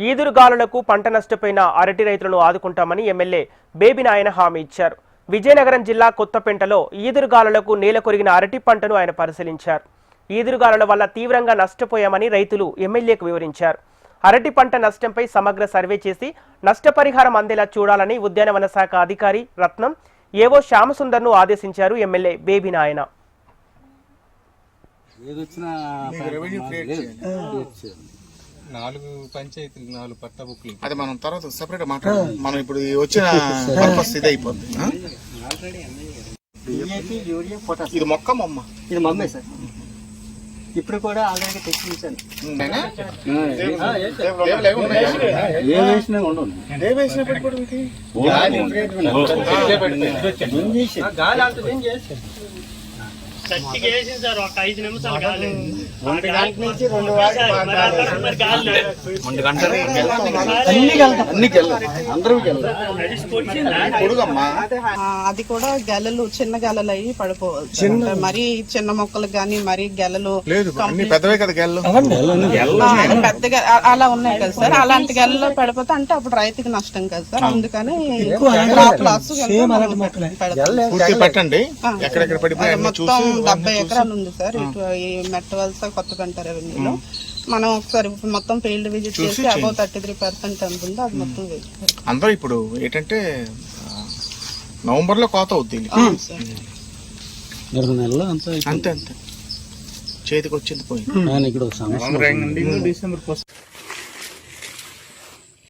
ఈదురుగాలులకు పంట నష్టపోయిన అరటి రైతులను ఆదుకుంటామని ఎమ్మెల్యే బేబీ నాయన హామీ ఇచ్చారు. విజయనగరం జిల్లా కొత్తపేటలో ఈదురుగాలులకు నేల కొరిగిన అరటి పంటను ఆయన పరిశీలించారు. ఈదురుగాలుల వల్ల తీవ్రంగా నష్టపోయామని రైతులు ఎమ్మెల్యేకు వివరించారు. అరటి పంట నష్టంపై సమగ్ర సర్వే చేసి నష్టపరిహారం అందేలా చూడాలని ఉద్యానవన శాఖ అధికారి రత్నం ఏవో శ్యామసుందర్ను ఆదేశించారు ఎమ్మెల్యే బేబీ నాయన. నాలుగు పంచాయతీలు 4 పట్టా బుక్లు అది మనం తర్వాత సెపరేట్ మాట్లాడాలి. మనం ఇప్పుడు వచ్చిన పర్పస్ ఇది అయిపోద్ది. ఇది మొక్క మమ్మ ఇది మమ్మే సార్. ఇప్పుడు కూడా ఆల్రెడీ తెచ్చించాను. అది కూడా గెలలు చిన్న గెలలు అయ్యి పడిపోవచ్చు. మరి చిన్న మొక్కలు గానీ మరి గెలలు పెద్దగా అలా ఉన్నాయి కదా సార్. అలాంటి గెలలో పడిపోతే అంటే అప్పుడు రైతుకి నష్టం కదా సార్. అందుకని పెట్టండి. మొత్తం 70 ఎకరాలు ఉంది సార్. ఇటు ఈ మెట్టవలస కొత్తపేట రెవెన్యూలో మనం ఒకసారి మొత్తం ఫీల్డ్ విజిట్ చేసి అబౌవ్ 33% ఎంత ఉందో అది మొత్తం అందరూ ఇప్పుడు ఏంటంటే నవంబర్ లో కోత అవుద్ది. అంతే అంతే చేతికి వచ్చింది పోయింది. ఇక్కడ